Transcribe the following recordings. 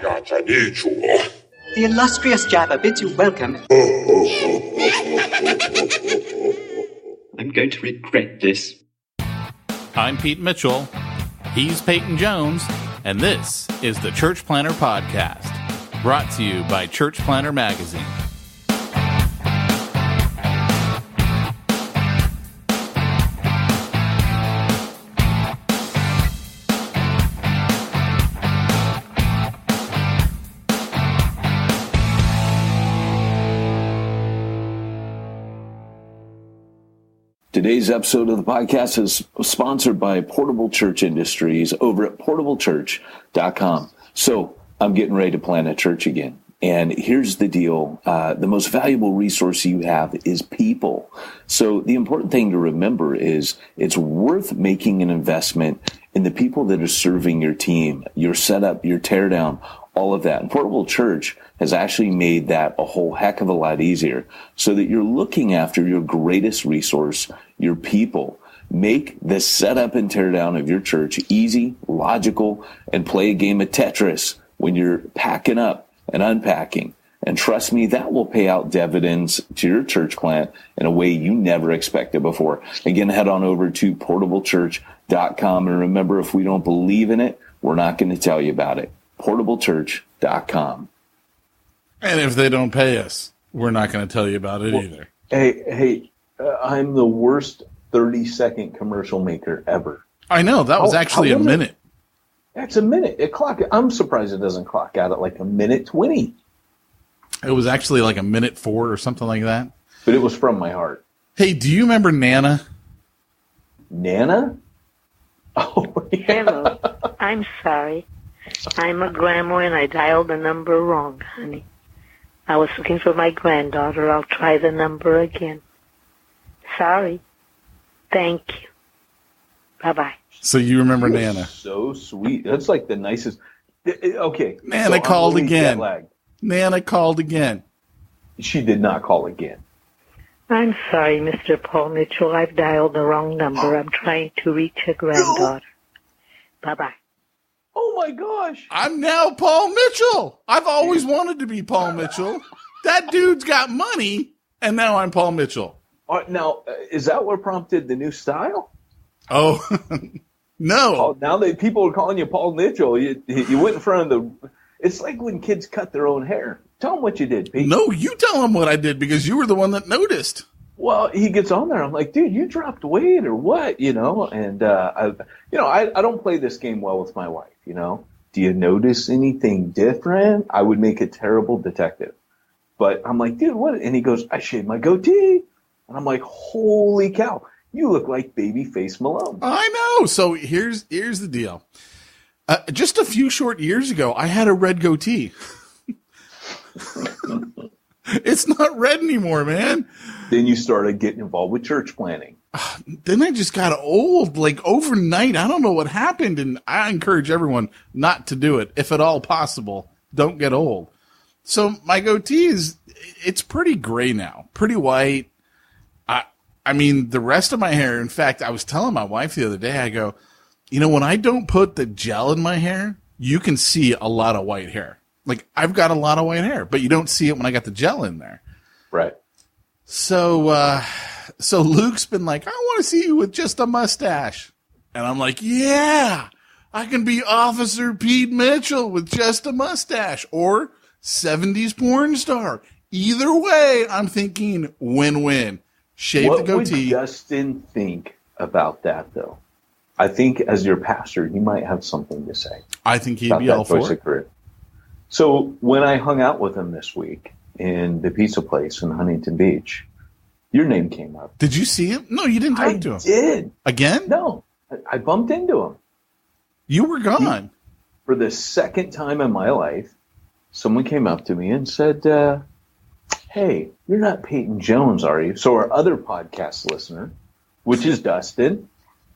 The illustrious Jabba bids you welcome. I'm going to regret this. I'm Pete Mitchell. He's Peyton Jones. And this is the Church Planter Podcast, brought to you by Church Planter Magazine. Today's episode of the podcast is sponsored by Portable Church Industries over at portablechurch.com. So I'm getting ready to plant a church again. And here's the deal. The most valuable resource you have is people. So the important thing to remember is it's worth making an investment in the people that are serving your team, your setup, your teardown, all of that. And Portable Church has actually made that a whole heck of a lot easier so that you're looking after your greatest resource, your people. Make the setup and teardown of your church easy, logical, and play a game of Tetris when you're packing up and unpacking. And trust me, that will pay out dividends to your church plant in a way you never expected before. Again, head on over to portablechurch.com. And remember, if we don't believe in it, we're not going to tell you about it. portablechurch.com. And if they don't pay us, we're not going to tell you about it either. Hey, I'm the worst 30-second commercial maker ever. I know. That was actually a minute. That's a minute. I'm surprised it doesn't clock out at like a minute 20. It was actually like a minute 4 or something like that. But it was from my heart. Hey, do you remember Nana? Nana? Oh, yeah. Hello. I'm sorry. I'm a grandma and I dialed the number wrong, honey. I was looking for my granddaughter. I'll try the number again. Sorry. Thank you. Bye-bye. So you remember Nana. So sweet. That's like the nicest. Okay. Nana so called again. Nana called again. She did not call again. I'm sorry, Mr. Paul Mitchell. I've dialed the wrong number. I'm trying to reach a granddaughter. Bye-bye. Oh, my gosh. I'm now Paul Mitchell. I've always wanted to be Paul Mitchell. That dude's got money, and now I'm Paul Mitchell. Now, is that what prompted the new style? Oh, no. Oh, now that people are calling you Paul Mitchell, you went in front of the... It's like when kids cut their own hair. Tell them what you did, Pete. No, you tell them what I did because you were the one that noticed. Well, he gets on there. I'm like, dude, you dropped weight or what? And I don't play this game well with my wife. Do you notice anything different? I would make a terrible detective. But I'm like, dude, what? And he goes, I shaved my goatee. And I'm like, holy cow, you look like Babyface Malone. I know. So here's the deal. Just a few short years ago, I had a red goatee. It's not red anymore, man. Then you started getting involved with church planning. Then I just got old, like overnight. I don't know what happened, and I encourage everyone not to do it. If at all possible, don't get old. So my goatee it's pretty gray now, pretty white. I mean, the rest of my hair, in fact, I was telling my wife the other day, I go, when I don't put the gel in my hair, you can see a lot of white hair. Like, I've got a lot of white hair, but you don't see it when I got the gel in there. Right. So Luke's been like, I want to see you with just a mustache. And I'm like, yeah, I can be Officer Pete Mitchell with just a mustache or 70s porn star. Either way, I'm thinking win-win. Shave the goatee. What would Justin think about that, though? I think as your pastor, he might have something to say. I think he'd be all for it. So when I hung out with him this week in the pizza place in Huntington Beach, your name came up. Did you see him? No, you didn't talk to him. I did. Again? No, I bumped into him. You were gone. For the second time in my life, someone came up to me and said, hey, you're not Peyton Jones, are you? So our other podcast listener, which is Dustin,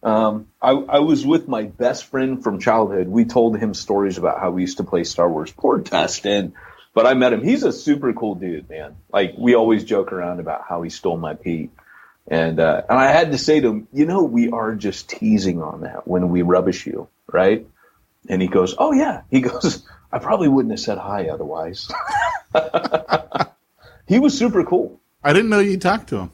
I was with my best friend from childhood. We told him stories about how we used to play Star Wars. Poor Dustin. But I met him. He's a super cool dude, man. Like, we always joke around about how he stole my Pete. And I had to say to him, we are just teasing on that when we rubbish you, right? And he goes, oh, yeah. He goes, I probably wouldn't have said hi otherwise. He was super cool. I didn't know you talked to him.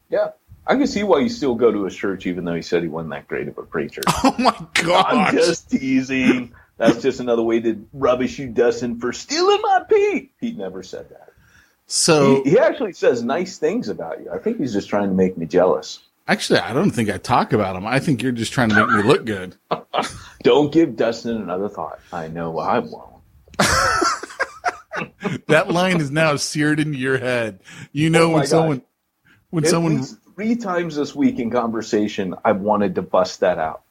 Yeah. I can see why you still go to his church, even though he said he wasn't that great of a preacher. Oh, my God. I'm just teasing. That's just another way to rubbish you, Dustin, for stealing my Pete. Pete never said that. So he actually says nice things about you. I think he's just trying to make me jealous. Actually, I don't think I talk about him. I think you're just trying to make me look good. Don't give Dustin another thought. I know I won't. That line is now seared into your head. You know, when someone At least 3 times this week in conversation, I've wanted to bust that out.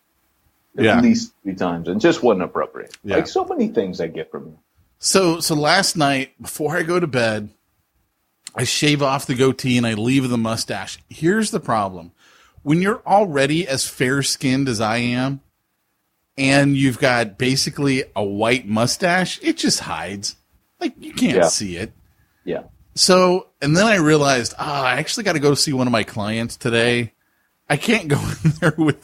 At least 3 times, and just wasn't appropriate. Yeah. Like so many things I get from you. So last night, before I go to bed, I shave off the goatee and I leave the mustache. Here's the problem. When you're already as fair-skinned as I am, and you've got basically a white mustache, it just hides. Like, you can't see it. Yeah. So, and then I realized, I actually got to go see one of my clients today. I can't go in there with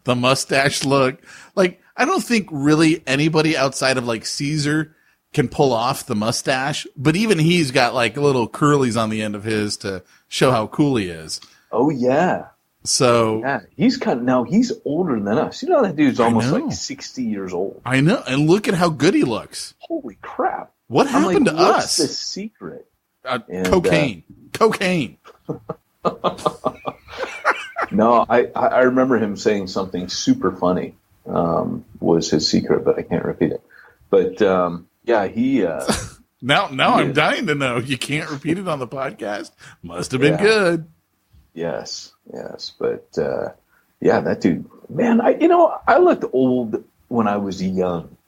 the mustache look. Like, I don't think really anybody outside of like Caesar can pull off the mustache, but even he's got like little curlies on the end of his to show how cool he is. Oh yeah. So yeah, he's he's older than us. You know, that dude's almost like 60 years old. I know. And look at how good he looks. Holy crap. What happened to us? What's the secret? Cocaine. Cocaine. No, I remember him saying something super funny, was his secret, but I can't repeat it. But, yeah, he... now I'm dying to know. You can't repeat it on the podcast? Must have been good. Yes. But, yeah, that dude... Man, I looked old when I was young.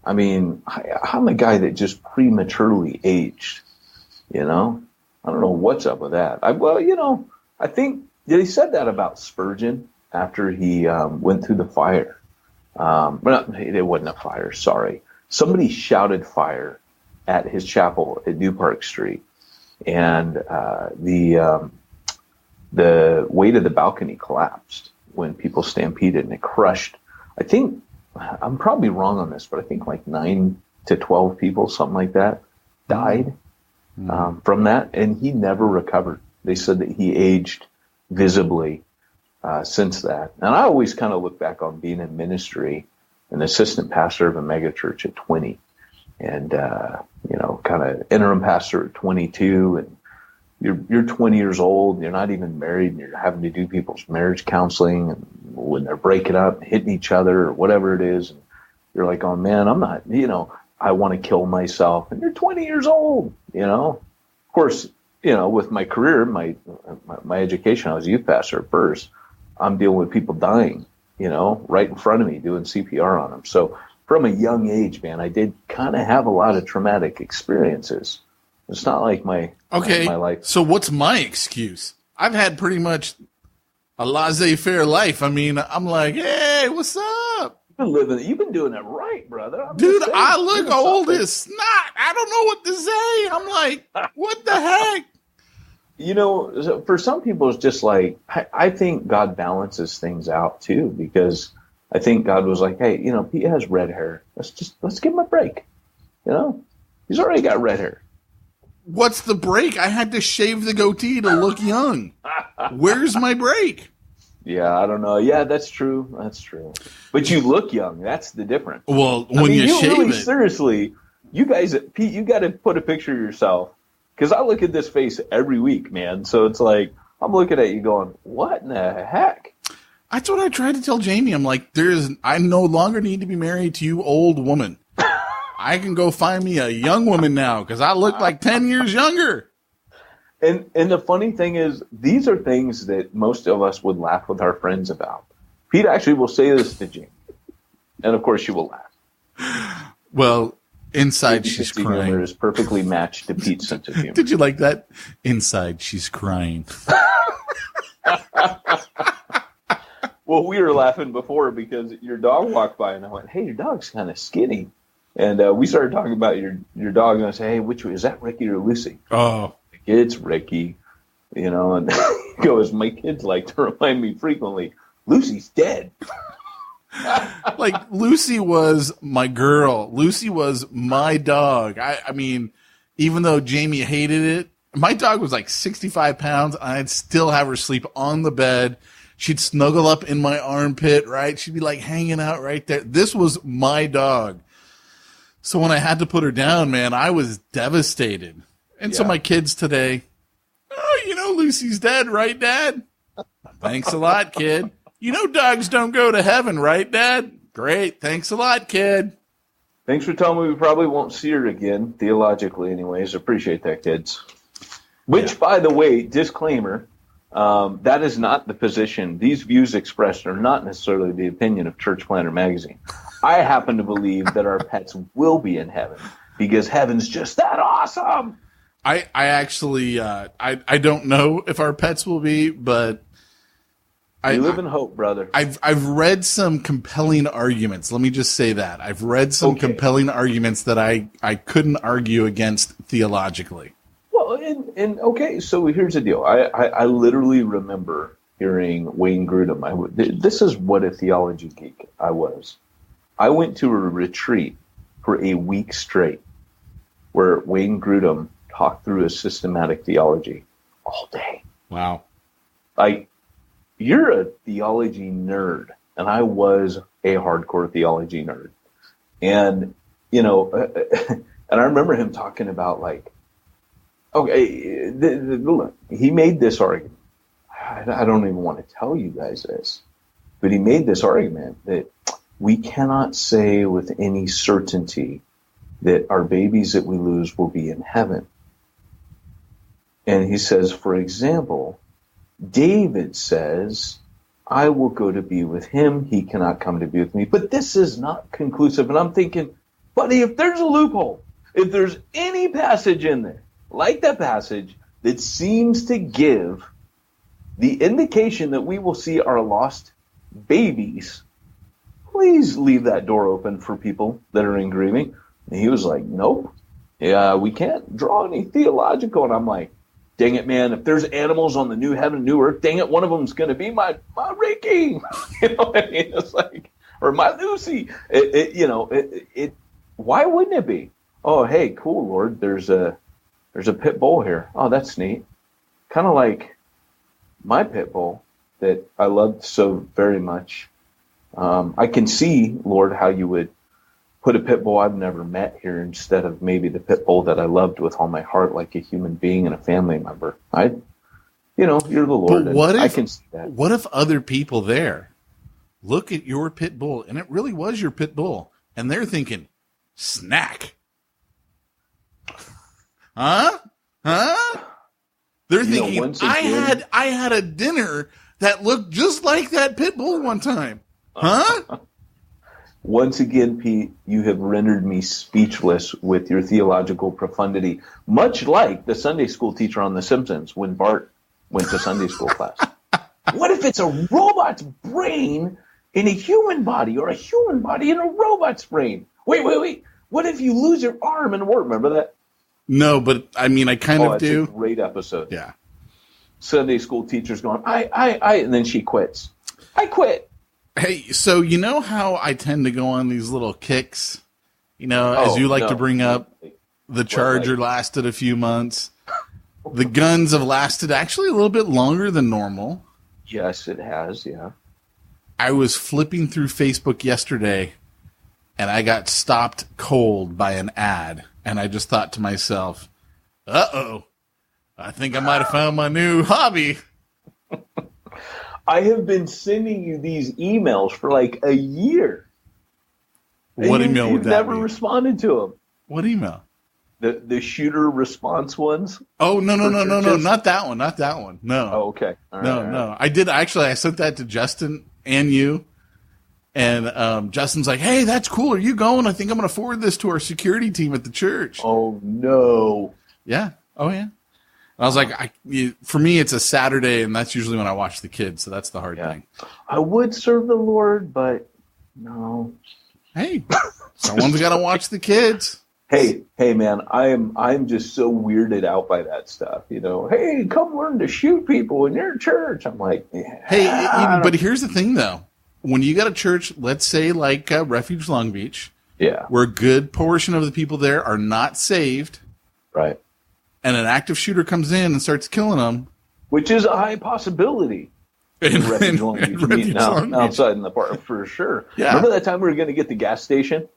I mean, I'm a guy that just prematurely aged, you know? I don't know what's up with that. I think they said that about Spurgeon after he went through the fire. It wasn't a fire, sorry. Somebody shouted fire at his chapel at New Park Street. And the weight of the balcony collapsed when people stampeded, and it crushed, I think, I'm probably wrong on this, but I think like 9 to 12 people, something like that, died from that, and he never recovered. They said that he aged visibly since that. And I always kind of look back on being in ministry, an assistant pastor of a mega church at 20, and kind of interim pastor at 22, and you're 20 years old, you're not even married, and you're having to do people's marriage counseling, and when they're breaking up, hitting each other, or whatever it is, and you're like, oh man, I'm not, I want to kill myself, and you're 20 years old, Of course, with my career, my education, I was a youth pastor at first. I'm dealing with people dying, right in front of me, doing CPR on them. So from a young age, man, I did kind of have a lot of traumatic experiences. It's not like my life. So what's my excuse? I've had pretty much a laissez-faire life. I mean, I'm like, hey, what's up? You've been doing it right, brother. Dude, I look old as snot. I don't know what to say. I'm like, what the heck? For some people, it's just like, I think God balances things out too, because I think God was like, hey, Pete has red hair. Let's give him a break. He's already got red hair. What's the break? I had to shave the goatee to look young. Where's my break? Yeah, I don't know. Yeah, that's true. But you look young. That's the difference. Well, when you shave really, it. Seriously, you guys, Pete, you got to put a picture of yourself. Because I look at this face every week, man. So it's like, I'm looking at you going, what in the heck? That's what I tried to tell Jamie. I'm like, I no longer need to be married to you, old woman. I can go find me a young woman now because I look like 10 years younger. And the funny thing is, these are things that most of us would laugh with our friends about. Pete actually will say this to Jamie. And of course she will laugh. Well, inside she's crying. Humor is perfectly matched to Pete's sense of humor. Did you like that? Inside she's crying. Well, we were laughing before because your dog walked by and I went, hey, your dog's kind of skinny. And we started talking about your dog, and I said, hey, which is that, Ricky or Lucy? Oh. It's Ricky, and he goes, my kids like to remind me frequently, Lucy's dead. Like, Lucy was my girl. Lucy was my dog. I mean, even though Jamie hated it, my dog was like 65 pounds. I'd still have her sleep on the bed. She'd snuggle up in my armpit, right? She'd be like hanging out right there. This was my dog. So when I had to put her down, man, I was devastated. And so my kids today, oh, Lucy's dead, right, Dad? Thanks a lot, kid. Dogs don't go to heaven, right, Dad? Great. Thanks a lot, kid. Thanks for telling me we probably won't see her again, theologically anyways. Appreciate that, kids. Which, by the way, disclaimer, that is not the position. These views expressed are not necessarily the opinion of Church Planter Magazine. I happen to believe that our pets will be in heaven because heaven's just that awesome. I actually, I don't know if our pets will be, but we live in hope, brother. I've read some compelling arguments. Let me just say that. I've read some compelling arguments that I couldn't argue against theologically. Well, and okay, so here's the deal. I literally remember hearing Wayne Grudem. This is what a theology geek I was. I went to a retreat for a week straight where Wayne Grudem talked through a systematic theology all day. Wow. Like, you're a theology nerd, and I was a hardcore theology nerd. And, and I remember him talking about, like, okay, look, he made this argument. I don't even want to tell you guys this, but he made this argument that we cannot say with any certainty that our babies that we lose will be in heaven. And he says, for example, David says, I will go to be with him. He cannot come to be with me. But this is not conclusive. And I'm thinking, buddy, if there's a loophole, if there's any passage in there, like that passage, that seems to give the indication that we will see our lost babies, please leave that door open for people that are in grieving. And he was like, nope. Yeah, we can't draw any theological. And I'm like, dang it, man, if there's animals on the new heaven, new earth, dang it, one of them's going to be my Ricky. You know what I mean? It's like, or my Lucy. Why wouldn't it be? Oh, hey, cool, Lord, there's a pit bull here. Oh, that's neat. Kind of like my pit bull that I loved so very much. I can see, Lord, how you would put a pit bull I've never met here instead of maybe the pit bull that I loved with all my heart, like a human being and a family member. You're the Lord. But what if, I can see that. What if other people there look at your pit bull and it really was your pit bull and they're thinking, snack? Huh? They're thinking, I had a dinner that looked just like that pit bull one time. Huh? Once again, Pete, you have rendered me speechless with your theological profundity, much like the Sunday school teacher on The Simpsons when Bart went to Sunday school class. What if it's a robot's brain in a human body or a human body in a robot's brain? Wait. What if you lose your arm in war? Remember that? No, but I mean, I kind of do. It's a great episode. Yeah. Sunday school teacher's going, I, and then she quits. I quit. Hey, so you know how I tend to go on these little kicks, as you like to bring up, the Charger lasted a few months. The guns have lasted actually a little bit longer than normal. Yes, it has, yeah. I was flipping through Facebook yesterday, and I got stopped cold by an ad, and I just thought to myself, uh-oh, I think I might have found my new hobby. I have been sending you these emails for like a year. What email would that be? You've never responded to them. What email? The shooter response ones. Oh, no, not that one. No. Oh, okay. All right, no. I did actually. I sent that to Justin and you. And Justin's like, hey, that's cool. Are you going? I think I'm going to forward this to our security team at the church. Oh, no. Yeah. Oh, yeah. I was like, for me, it's a Saturday, and that's usually when I watch the kids, so that's the hard thing. I would serve the Lord, but no. Hey, someone's got to watch the kids. Hey, man, I'm just so weirded out by that stuff. Hey, come learn to shoot people in your church. I'm like, hey, but here's the thing, though. when you got a church, let's say like Refuge Long Beach, Yeah. where a good portion of the people there are not saved, Right. and an active shooter comes in and starts killing them. Which is a high possibility. In Refuge Long Beach, meeting outside in the park for sure. Yeah. Remember that time we were going to get the gas station,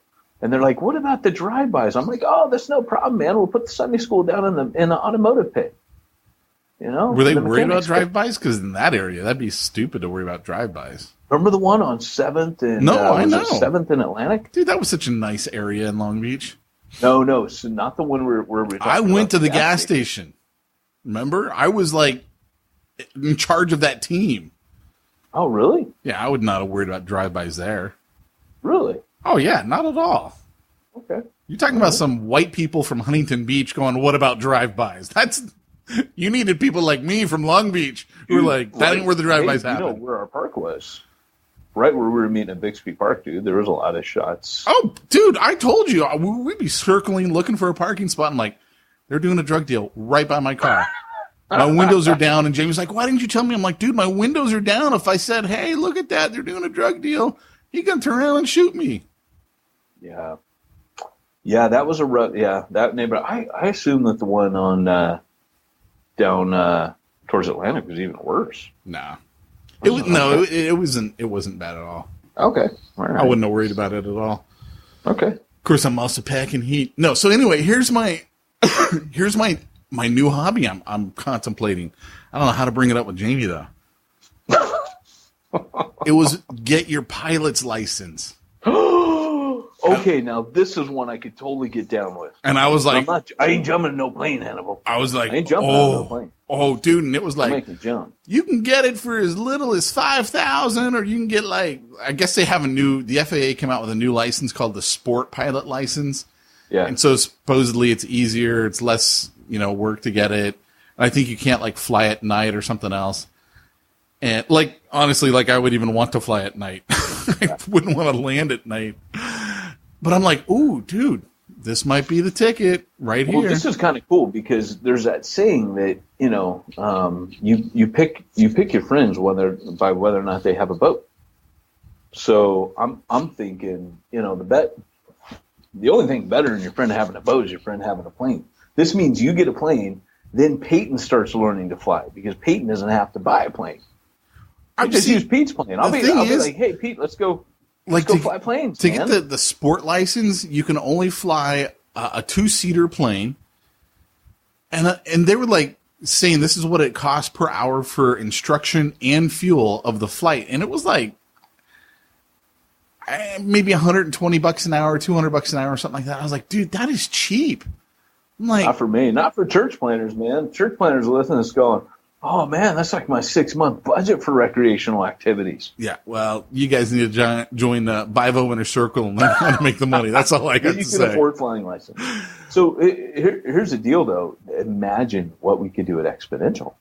and they're like, "What about the drive-bys?" I'm like, "Oh, that's no problem, man. We'll put the Sunday school down in the automotive pit." You know, Were they the worried about mechanics pit. drive-bys? Because in that area, that'd be stupid to worry about drive-bys. Remember the one on 7th and No, I was it know. 7th and Atlantic? Dude, that was such a nice area in Long Beach. No, so not the one where we. I went to the gas station. Remember? I was like in charge of that team. Oh, really? Yeah, I would not have worried about drive-bys there. Really? Oh, yeah, not at all. Okay. You're talking about some white people from Huntington Beach going, what about drive-bys? You needed people like me from Long Beach who were like, that ain't where the drive-bys happen. You know where our park was? Right where we were meeting at Bixby Park, dude. There was a lot of shots. Oh, dude, I told you. We'd be circling, looking for a parking spot. I'm like, they're doing a drug deal right by my car. My windows are down, and Jamie's like, why didn't you tell me? I'm like, dude, my windows are down. If I said, hey, look at that, they're doing a drug deal, he can turn around and shoot me. Yeah. Yeah, that was a rough, that neighborhood. I assume that the one on down towards Atlantic was even worse. Nah. It wasn't bad at all. Okay. All right. I wouldn't have worried about it at all. Okay. Of course, I'm also packing heat. No, so anyway, here's my new hobby I'm contemplating. I don't know how to bring it up with Jamie, though. It was get your pilot's license. Okay, now this is one I could totally get down with. And I was like, I ain't jumping in no plane, Hannibal. I was like, I ain't jumping in no plane. Oh, dude, and it was I'll like, make you jump. you can get it for as little as $5,000, or you can get like, I guess they have the FAA came out with a new license called the Sport Pilot License. Yeah. And so supposedly it's easier, it's less, work to get it. I think you can't like fly at night or something else. And like, honestly, like I would even want to fly at night. I wouldn't want to land at night. But I'm like, ooh, dude, this might be the ticket right here. Well, this is kind of cool because there's that saying that, you pick your friends by whether or not they have a boat. So I'm thinking, the only thing better than your friend having a boat is your friend having a plane. This means you get a plane, then Peyton starts learning to fly because Peyton doesn't have to buy a plane. I just use Pete's plane. I'll be like, hey, Pete, let's go fly planes. To get the sport license, you can only fly a 2-seater plane. And they were like saying this is what it costs per hour for instruction and fuel of the flight. And it was like maybe $120 an hour, $200 an hour, or something like that. I was like, dude, that is cheap. I'm like, not for me, not for church planners, man. Church planners are listening to this going, oh man, that's like my 6-month budget for recreational activities. Yeah, well, you guys need to join Bivo Inner Circle and learn how to make the money. That's all I got to say. You can afford flying license. So here's the deal, though. Imagine what we could do at Exponential.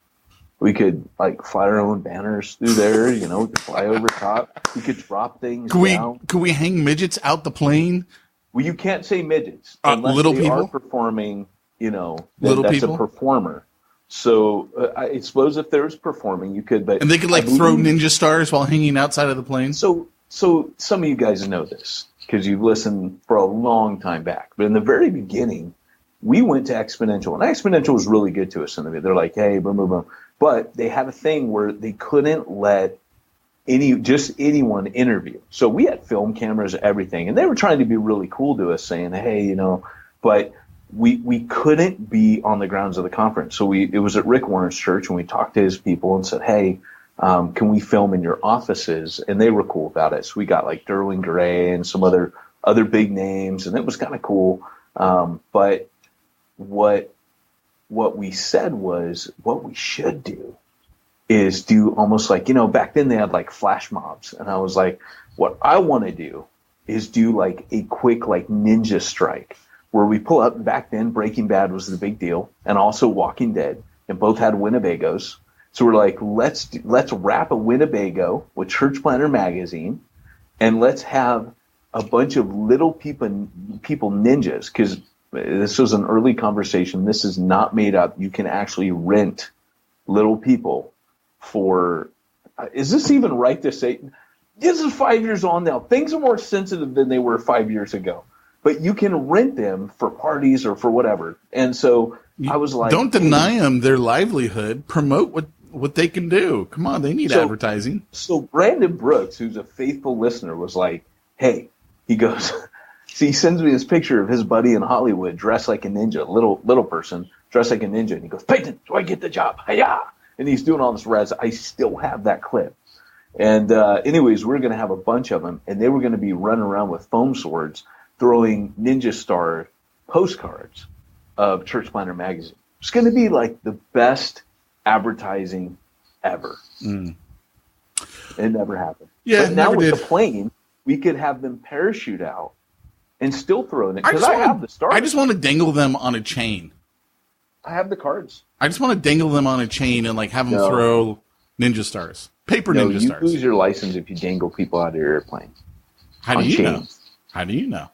We could like fly our own banners through there. We could fly over top. We could drop things down. Could we hang midgets out the plane? Well, you can't say midgets unless little they people are performing. Little that's people? a performer. So I suppose if there's performing, you could. But and they could like throw ninja stars while hanging outside of the plane. So some of you guys know this because you've listened for a long time back. But in the very beginning, we went to Exponential, and Exponential was really good to us. They're like, hey, boom, boom, boom. But they had a thing where they couldn't let anyone interview. So we had film cameras, everything, and they were trying to be really cool to us, saying, hey, but we couldn't be on the grounds of the conference. So it was at Rick Warren's church, and we talked to his people and said, hey, can we film in your offices? And they were cool about it. So we got like Derwin Gray and some other big names, and it was kind of cool. But what we said was what we should do is do almost like, back then they had like flash mobs. And I was like, what I want to do is do like a quick like ninja strike where we pull up. Back then Breaking Bad was the big deal, and also Walking Dead, and both had Winnebagos. So we're like, let's wrap a Winnebago with Church Planner magazine, and let's have a bunch of little people ninjas, because this was an early conversation. This is not made up. You can actually rent little people for, is this even right to say? This is 5 years on now. Things are more sensitive than they were 5 years ago. But you can rent them for parties or for whatever. And so I was like, don't deny them their livelihood. Promote what they can do. Come on, they need advertising. So Brandon Brooks, who's a faithful listener, was like, hey, he goes, he sends me this picture of his buddy in Hollywood dressed like a ninja, little person dressed like a ninja. And he goes, Peyton, do I get the job? Hi-ya! And he's doing all this res. I still have that clip. And anyways, we're going to have a bunch of them, and they were going to be running around with foam swords, throwing Ninja Star postcards of Church Planter Magazine. It's going to be like the best advertising ever. It never happened. Yeah, but now with did. the plane, we could have them parachute out and still throw it in. Because I have the stars. I just want to dangle them on a chain. I have the cards. I just want to dangle them on a chain and like have them throw Ninja Stars. Paper Ninja Stars. You lose your license if you dangle people out of your airplane. How do you know? How do you know?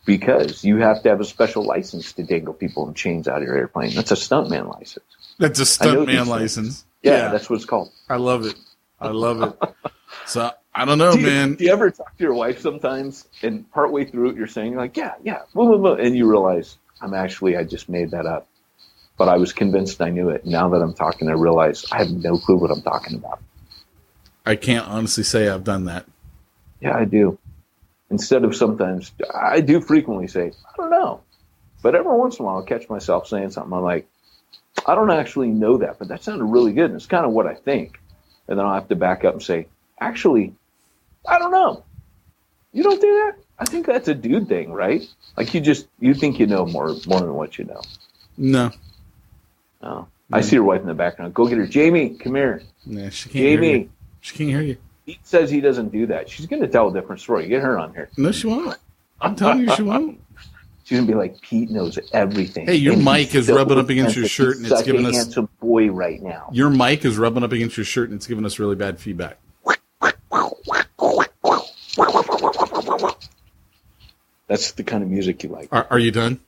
Because you have to have a special license to dangle people in chains out of your airplane. That's a stuntman license. That's a stuntman license. Yeah, that's what it's called. I love it. I love it. So I don't know, man. Do you ever talk to your wife sometimes and partway through it you're saying like, yeah, blah, blah, blah, and you realize I just made that up. But I was convinced I knew it. Now that I'm talking, I realize I have no clue what I'm talking about. I can't honestly say I've done that. Yeah, I do. Instead of sometimes, I do frequently say, I don't know. But every once in a while, I'll catch myself saying something. I'm like, I don't actually know that, but that sounded really good. And it's kind of what I think. And then I'll have to back up and say, actually, I don't know. You don't do that? I think that's a dude thing, right? Like you think you know more than what you know. No. Oh. I see your wife in the background. Go get her. Jamie, come here. Yeah, she can't Jamie. hear you. She can't hear you. He says he doesn't do that. She's going to tell a different story. Get her on here. No, she won't. I'm telling you, she won't. She's going to be like, Pete knows everything. Hey, your mic is rubbing up against your shirt, and it's giving us a handsome boy right now. Your mic is rubbing up against your shirt, and it's giving us really bad feedback. That's the kind of music you like. Are you done?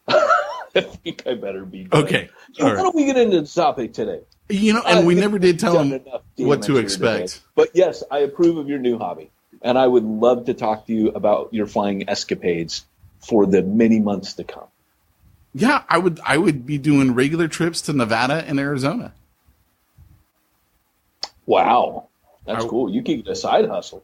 I think I better be done. Okay. Why don't we get into the topic today? You know, and we never did tell them what to expect. Today. But yes, I approve of your new hobby. And I would love to talk to you about your flying escapades for the many months to come. Yeah, I would be doing regular trips to Nevada and Arizona. Wow. That's cool. You could get a side hustle.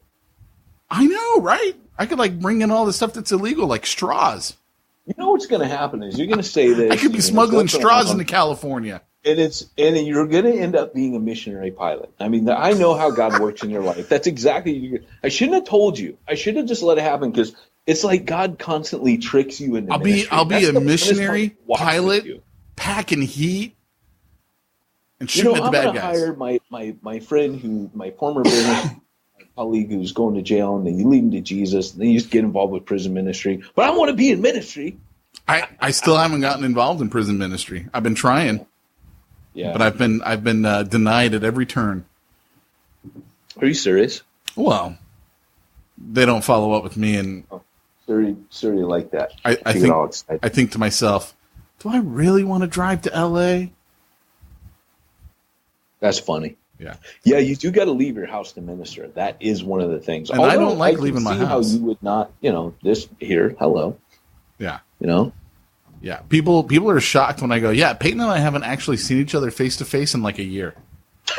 I know, right? I could like bring in all the stuff that's illegal, like straws. You know what's going to happen is you're going to say this. I could be smuggling straws into California. And you're going to end up being a missionary pilot. I mean, I know how God works in your life. That's exactly. I shouldn't have told you. I should have just let it happen because it's like God constantly tricks you into. I'll be a missionary pilot, packing heat, and shooting at the bad guys. I'm going to hire my friend my former business colleague who's going to jail, and then you lead him to Jesus, and then you just get involved with prison ministry. But I want to be in ministry. I still haven't gotten involved in prison ministry. I've been trying. Yeah, but I've been denied at every turn. Are you serious? Well, they don't follow up with me, and sorry like that. I think to myself, do I really want to drive to L.A.? That's funny. Yeah, you do got to leave your house to minister. That is one of the things. And I don't like leaving my house. How you would not, this here, hello. Yeah. Yeah, people are shocked when I go, yeah, Peyton and I haven't actually seen each other face to face in like a year.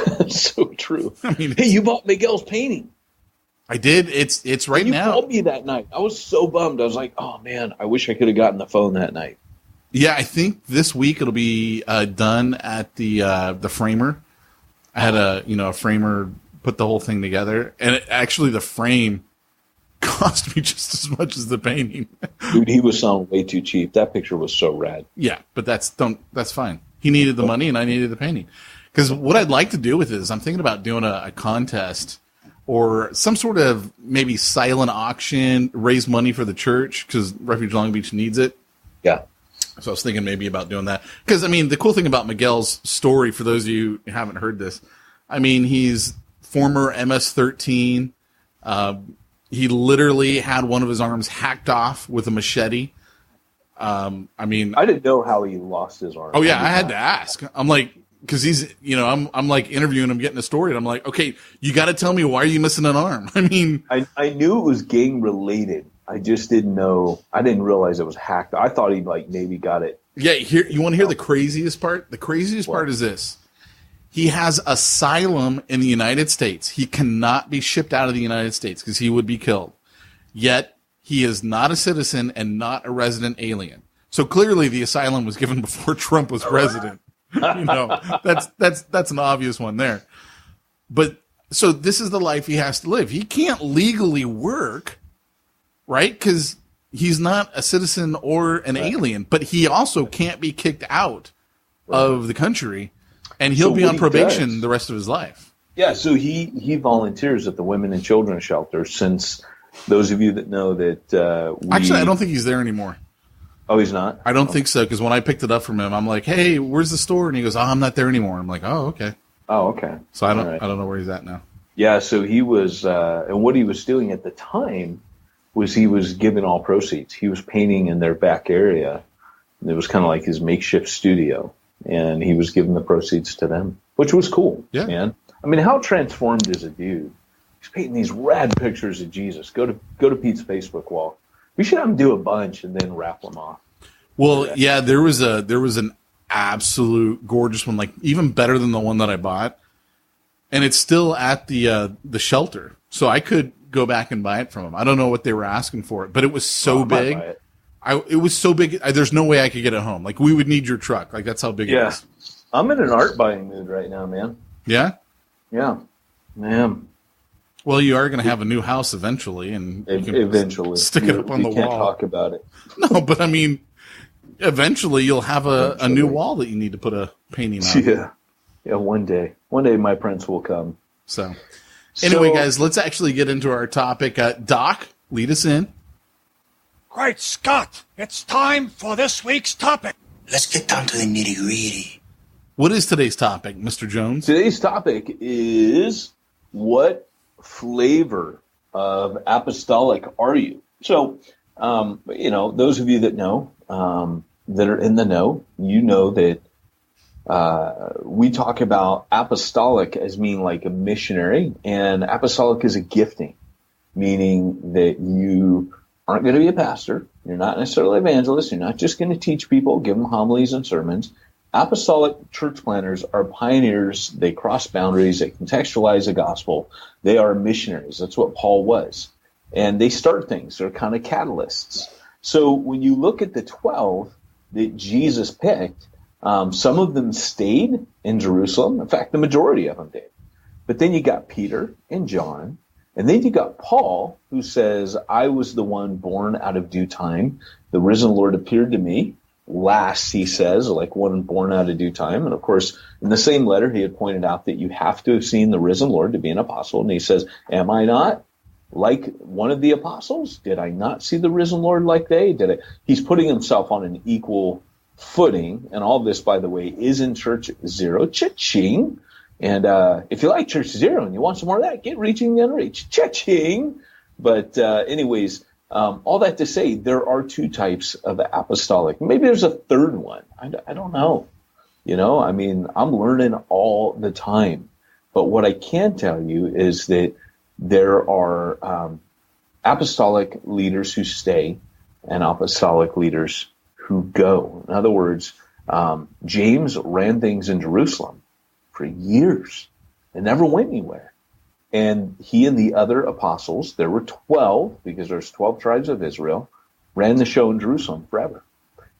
That's so true. I mean, hey, you bought Miguel's painting. I did. It's right now. You called me that night. I was so bummed. I was like, oh man, I wish I could have gotten the phone that night. Yeah, I think this week it'll be done at the framer. I had a framer put the whole thing together, and actually the frame cost me just as much as the painting. Dude, he was selling way too cheap. That picture was so rad. Yeah, but that's fine. He needed the money, and I needed the painting. Because what I'd like to do with it is I'm thinking about doing a contest or some sort of maybe silent auction, raise money for the church because Refuge Long Beach needs it. Yeah. So I was thinking maybe about doing that. Because, I mean, the cool thing about Miguel's story, for those of you who haven't heard this, I mean, he's former MS-13. He literally had one of his arms hacked off with a machete. I mean, I didn't know how he lost his arm. Oh, yeah, I had to ask. I'm like, because he's, I'm like interviewing him, getting a story, and I'm like, okay, you got to tell me, why are you missing an arm? I mean, I knew it was gang related. I just didn't know. I didn't realize it was hacked. I thought he maybe got it. Yeah, here, you want to hear the craziest part? The craziest part is this. He has asylum in the United States. He cannot be shipped out of the United States because he would be killed. Yet, he is not a citizen and not a resident alien. So clearly the asylum was given before Trump was president. That's an obvious one there. But so this is the life he has to live. He can't legally work, right? Because he's not a citizen or an alien, but he also can't be kicked out of the country, and he'll be on probation the rest of his life. Yeah, so he volunteers at the Women and Children's Shelter. Since those of you that know that actually, I don't think he's there anymore. Oh, he's not? I don't think so, because when I picked it up from him, I'm like, hey, where's the store? And he goes, I'm not there anymore. I'm like, oh, okay. Oh, okay. So I don't know where he's at now. Yeah, so he was, and what he was doing at the time was he was giving all proceeds. He was painting in their back area. And it was kind of like his makeshift studio, and he was giving the proceeds to them, which was cool, man. I mean, how transformed is a dude? He's painting these rad pictures of Jesus. Go to Pete's Facebook wall. We should have him do a bunch and then wrap them off. Well, yeah, there was an absolute gorgeous one, like even better than the one that I bought, and it's still at the shelter, so I could go back and buy it from him. I don't know what they were asking for it, but it was so big. It was so big. There's no way I could get it home. Like, we would need your truck. Like, that's how big it is. I'm in an art buying mood right now, man. Yeah? Yeah. Man. Well, you are going to have a new house eventually, and you can eventually stick it up on the wall. We can't talk about it. No, but I mean, eventually you'll have a new wall that you need to put a painting on. Yeah. One day my prince will come. So, anyway, guys, let's actually get into our topic. Doc, lead us in. Great Scott! It's time for this week's topic. Let's get down to the nitty-gritty. What is today's topic, Mr. Jones? Today's topic is, what flavor of apostolic are you? So, those of you that know, that are in the know, you know that we talk about apostolic as meaning like a missionary, and apostolic is a gifting, meaning that you aren't going to be a pastor. You're not necessarily an evangelist. You're not just going to teach people, give them homilies and sermons. Apostolic church planners are pioneers. They cross boundaries. They contextualize the gospel. They are missionaries. That's what Paul was. And they start things. They're kind of catalysts. So when you look at the 12 that Jesus picked, some of them stayed in Jerusalem. In fact, the majority of them did. But then you got Peter and John. And then you got Paul, who says, I was the one born out of due time. The risen Lord appeared to me. Last, he says, like one born out of due time. And of course, in the same letter, he had pointed out that you have to have seen the risen Lord to be an apostle. And he says, am I not like one of the apostles? Did I not see the risen Lord like they did? He's putting himself on an equal footing. And all this, by the way, is in Church Zero. Cha-ching. And if you like Church Zero and you want some more of that, get Reaching the Unreached. Cha-ching. But anyways, all that to say, there are two types of apostolic. Maybe there's a third one. I don't know. I mean, I'm learning all the time. But what I can tell you is that there are apostolic leaders who stay and apostolic leaders who go. In other words, James ran things in Jerusalem for years and never went anywhere. And he and the other apostles, there were 12, because there's 12 tribes of Israel, ran the show in Jerusalem forever.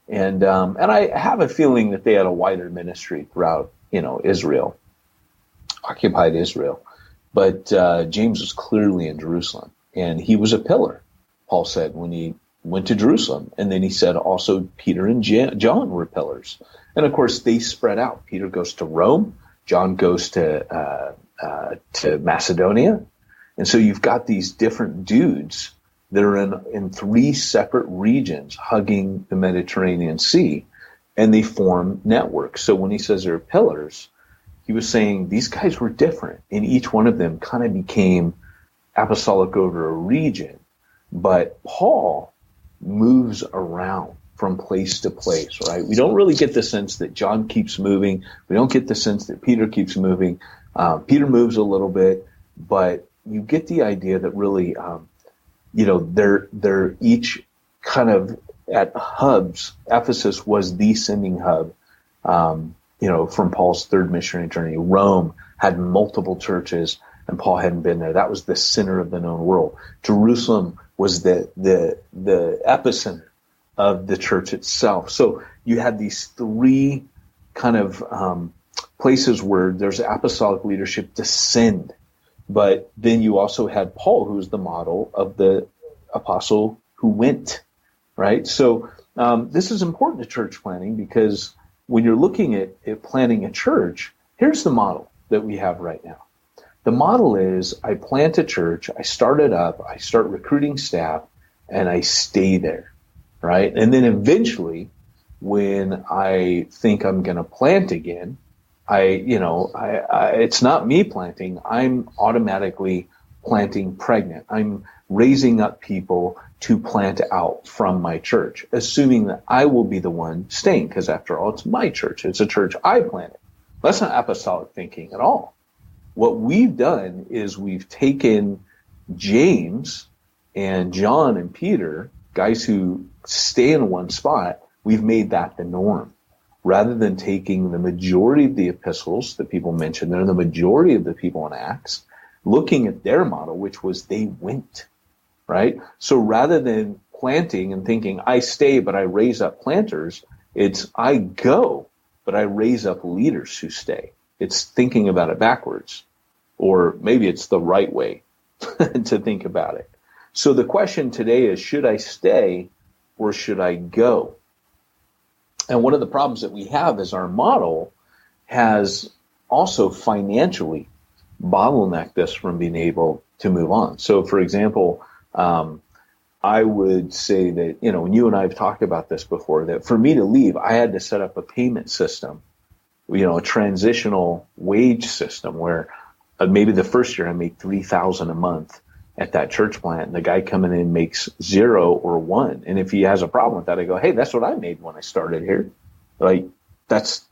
And I have a feeling that they had a wider ministry throughout, Israel, occupied Israel. But James was clearly in Jerusalem, and he was a pillar, Paul said, when he went to Jerusalem. And then he said also Peter and John were pillars. And of course, they spread out. Peter goes to Rome. John goes to Macedonia. And so you've got these different dudes that are in three separate regions hugging the Mediterranean Sea, and they form networks. So when he says they're pillars, he was saying these guys were different, and each one of them kind of became apostolic over a region. But Paul moves around. from place to place, right? We don't really get the sense that John keeps moving. We don't get the sense that Peter keeps moving. Peter moves a little bit, but you get the idea that really, they're each kind of at hubs. Ephesus was the sending hub, from Paul's third missionary journey. Rome had multiple churches, and Paul hadn't been there. That was the center of the known world. Jerusalem was the epicenter of the church itself. So you had these three kind of places where there's apostolic leadership descend. But then you also had Paul, who was the model of the apostle who went, right? So this is important to church planting, because when you're looking at planting a church, here's the model that we have right now. The model is I plant a church, I start it up, I start recruiting staff, and I stay there, right? And then eventually, when I think I'm going to plant again, it's not me planting. I'm automatically planting pregnant. I'm raising up people to plant out from my church, assuming that I will be the one staying, because after all, it's my church. It's a church I planted. That's not apostolic thinking at all. What we've done is we've taken James and John and Peter, guys who stay in one spot, we've made that the norm. Rather than taking the majority of the epistles that people mention there, the majority of the people in Acts, looking at their model, which was they went, right? So rather than planting and thinking, I stay, but I raise up planters, it's I go, but I raise up leaders who stay. It's thinking about it backwards, or maybe it's the right way to think about it. So the question today is, should I stay or should I go? And one of the problems that we have is our model has also financially bottlenecked us from being able to move on. So, for example, I would say that, when you and I have talked about this before, that for me to leave, I had to set up a payment system, a transitional wage system where maybe the first year I make $3,000 a month at that church plant, and the guy coming in makes 0 or 1. And if he has a problem with that, I go, hey, that's what I made when I started here. That's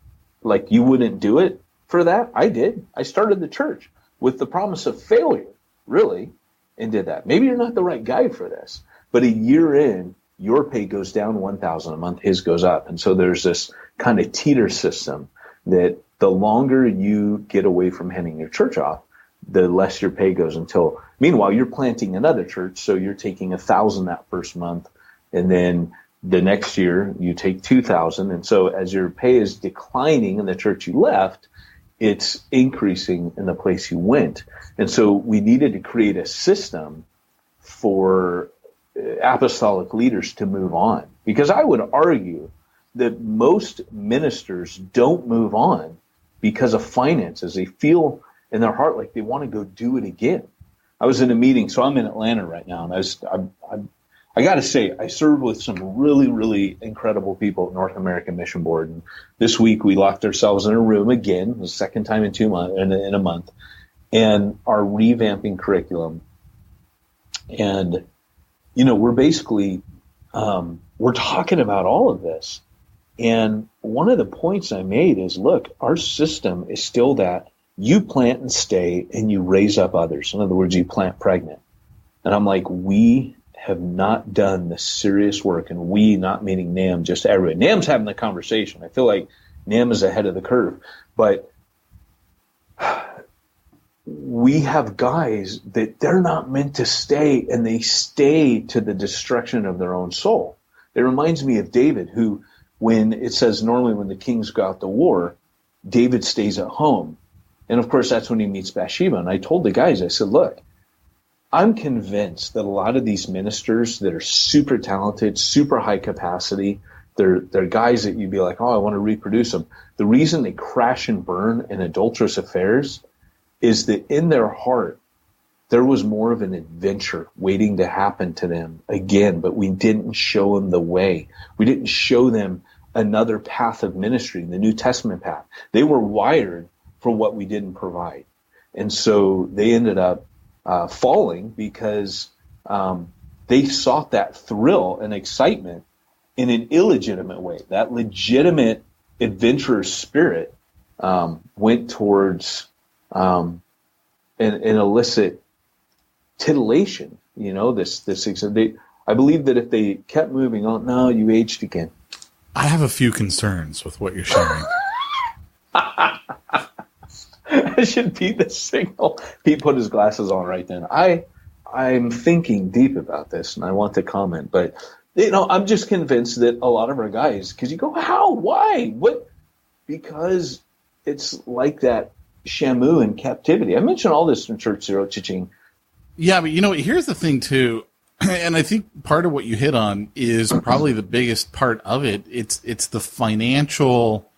like, you wouldn't do it for that? I did. I started the church with the promise of failure, really, and did that. Maybe you're not the right guy for this, but a year in, your pay goes down $1,000 a month, his goes up. And so there's this kind of teeter system that the longer you get away from handing your church off, the less your pay goes until, meanwhile, you're planting another church, so you're taking $1,000 that first month, and then the next year you take $2,000. And so as your pay is declining in the church you left, it's increasing in the place you went. And so we needed to create a system for apostolic leaders to move on, because I would argue that most ministers don't move on because of finances. They feel in their heart like they want to go do it again. I was in a meeting, so I'm in Atlanta right now, and I got to say, I served with some really, really incredible people at North American Mission Board. And this week we locked ourselves in a room again, the second time in 2 months, in a month, and are revamping curriculum. And, we're basically, we're talking about all of this. And one of the points I made is, look, our system is still that you plant and stay and you raise up others. In other words, you plant pregnant. And I'm like, we have not done the serious work, and we, not meaning NAM, just everybody. NAM's having the conversation. I feel like NAM is ahead of the curve. But we have guys that they're not meant to stay, and they stay to the destruction of their own soul. It reminds me of David, who, when it says normally when the kings go out to war, David stays at home. And of course, that's when he meets Bathsheba. And I told the guys, I said, look, I'm convinced that a lot of these ministers that are super talented, super high capacity, they're guys that you'd be like, oh, I want to reproduce them. The reason they crash and burn in adulterous affairs is that in their heart, there was more of an adventure waiting to happen to them again, but we didn't show them the way. We didn't show them another path of ministry, the New Testament path. They were wired for what we didn't provide. And so they ended up falling because they sought that thrill and excitement in an illegitimate way. That legitimate adventurous spirit went towards an illicit titillation. You know, I believe that if they kept moving on, no, you aged again. I have a few concerns with what you're sharing. That should be the signal. Pete put his glasses on right then. I'm thinking deep about this, and I want to comment, but I'm just convinced that a lot of our guys, because you go, how, why, what? Because it's like that Shamu in captivity. I mentioned all this in Church Zero, Cha-ching. Yeah, but here's the thing too, and I think part of what you hit on is probably the biggest part of it. It's the financial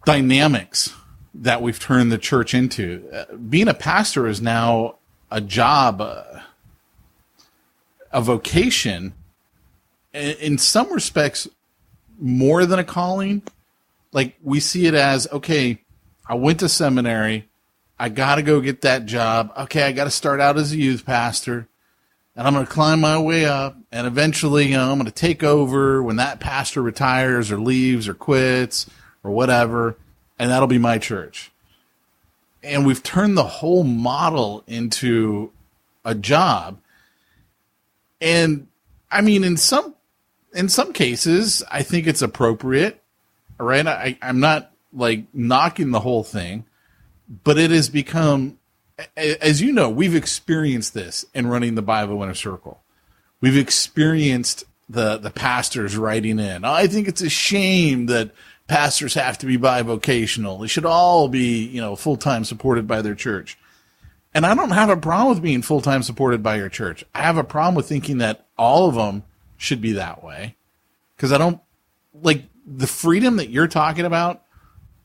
dynamics that we've turned the church into. Being a pastor is now a job, a vocation, in some respects more than a calling. Like, we see it as, okay, I went to seminary, I got to go get that job. Okay, I got to start out as a youth pastor, and I'm going to climb my way up, and eventually, I'm going to take over when that pastor retires or leaves or quits or whatever, and that'll be my church. And we've turned the whole model into a job. And I mean, in some cases, I think it's appropriate, right? I'm not like knocking the whole thing, but it has become, as you know, we've experienced this in running the Bible Inner Circle. We've experienced the pastors writing in, I think it's a shame that pastors have to be bivocational. They should all be, full-time supported by their church. And I don't have a problem with being full-time supported by your church. I have a problem with thinking that all of them should be that way. Because I don't, like, the freedom that you're talking about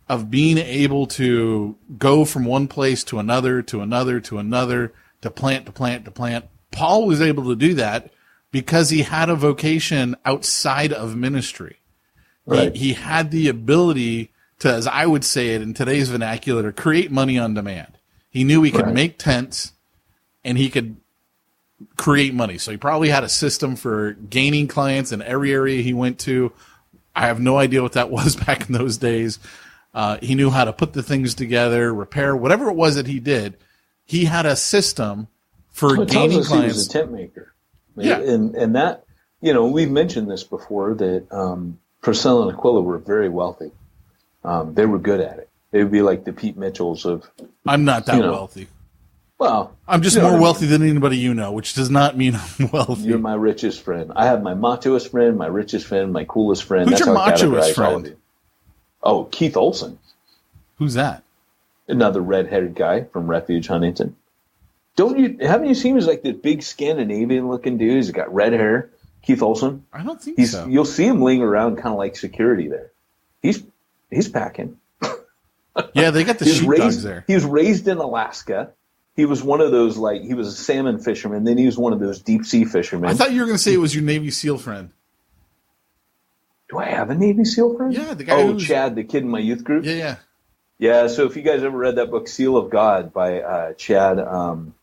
of being able to go from one place to another, to another, to another, to plant, to plant, to plant. Paul was able to do that because he had a vocation outside of ministry. Right. He had the ability to, as I would say it in today's vernacular, to create money on demand. He knew he could make tents and he could create money. So he probably had a system for gaining clients in every area he went to. I have no idea what that was back in those days. He knew how to put the things together, repair, whatever it was that he did. He had a system for gaining clients. He was a tent maker. Yeah. And that, we've mentioned this before, that Priscilla and Aquila were very wealthy. They were good at it. They would be like the Pete Mitchells of... I'm not that wealthy. Well... I'm just more wealthy than anybody you know, which does not mean I'm wealthy. You're my richest friend. I have my machoest friend, my richest friend, my coolest friend. Who's your machoest friend? Oh, Keith Olson. Who's that? Another red-headed guy from Refuge Huntington. Haven't you seen him? He's like this big Scandinavian-looking dude. He's got red hair. Keith Olson. I don't think so. You'll see him lingering around kind of like security there. He's packing. Yeah, they got the sheepdogs there. He was raised in Alaska. He was one of those, he was a salmon fisherman. Then he was one of those deep sea fishermen. I thought you were going to say it was your Navy SEAL friend. Do I have a Navy SEAL friend? Yeah, the guy Chad, the kid in my youth group? Yeah. Yeah, so if you guys ever read that book, Seal of God, by Chad, I'm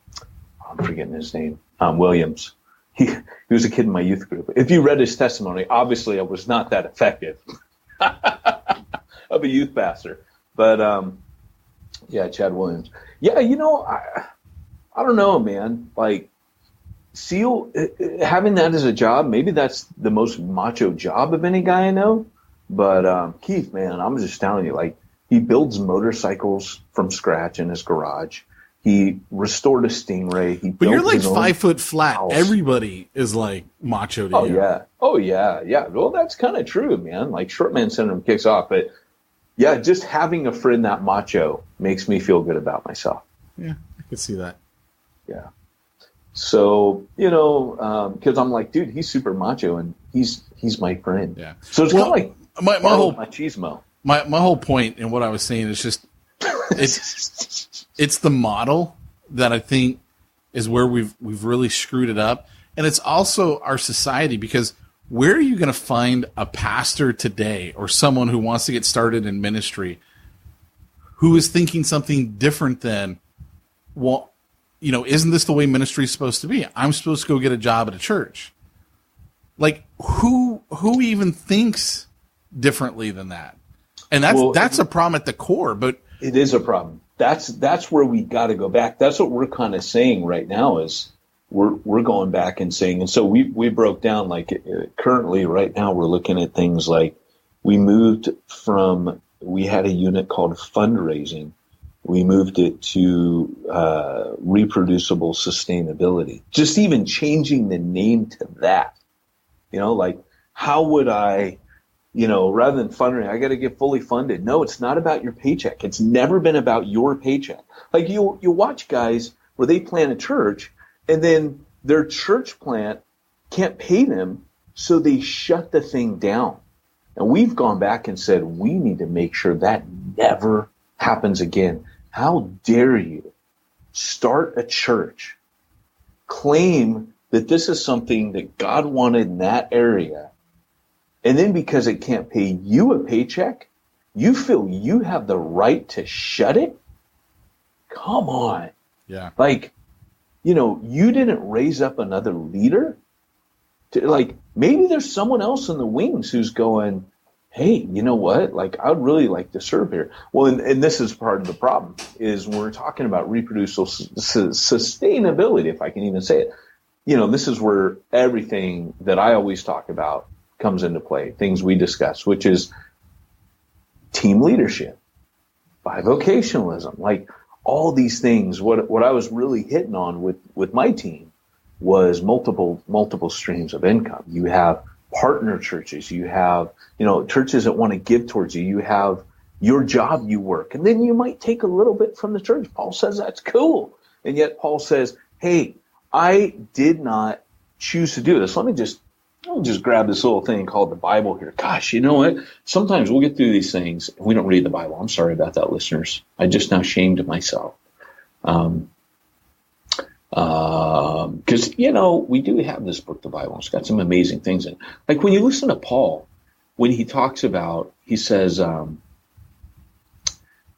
forgetting his name, Williams. He was a kid in my youth group. If you read his testimony, obviously I was not that effective of a youth pastor. But, Chad Williams. Yeah, I don't know, man. Like, SEAL, having that as a job, maybe that's the most macho job of any guy I know. But Keith, man, I'm just telling you, he builds motorcycles from scratch in his garage. He restored a Stingray. But you're like 5 foot flat. House. Everybody is like macho to you. Yeah. Oh, yeah. Well, that's kind of true, man. Like, short man syndrome kicks off. But, yeah, just having a friend that macho makes me feel good about myself. Yeah, I can see that. Yeah. So, because I'm like, dude, he's super macho, and he's my friend. Yeah. So it's kind of like my whole machismo. My whole point in what I was saying is just it's the model that I think is where we've really screwed it up, and it's also our society, because where are you going to find a pastor today or someone who wants to get started in ministry who is thinking something different than, well, isn't this the way ministry is supposed to be? I'm supposed to go get a job at a church. Like, who who even thinks differently than that? And that's a problem at the core, but it is a problem. That's where we got to go back. That's what we're kind of saying right now is we're going back and saying, and so we broke down like currently right now we're looking at things like we had a unit called fundraising. We moved it to reproducible sustainability. Just even changing the name to that, like how would I, rather than fundraising, I got to get fully funded. No, it's not about your paycheck. It's never been about your paycheck. Like you watch guys where they plant a church and then their church plant can't pay them, so they shut the thing down. And we've gone back and said, we need to make sure that never happens again. How dare you start a church, claim that this is something that God wanted in that area, and then because it can't pay you a paycheck, you feel you have the right to shut it? Come on. Yeah. Like, you didn't raise up another leader? Maybe there's someone else in the wings who's going, hey, you know what? Like, I would really like to serve here. Well, and this is part of the problem, is when we're talking about reproducible sustainability, if I can even say it. This is where everything that I always talk about comes into play, things we discuss, which is team leadership, bivocationalism, like all these things. What I was really hitting on with my team was multiple streams of income. You have partner churches, you have, churches that want to give towards you. You have your job you work, and then you might take a little bit from the church. Paul says that's cool. And yet Paul says, hey, I did not choose to do this. Let me just grab this little thing called the Bible here. Gosh, you know what? Sometimes we'll get through these things and we don't read the Bible. I'm sorry about that, listeners. I just now shamed myself. Because, we do have this book, the Bible. It's got some amazing things in it. Like when you listen to Paul, when he talks about, he says,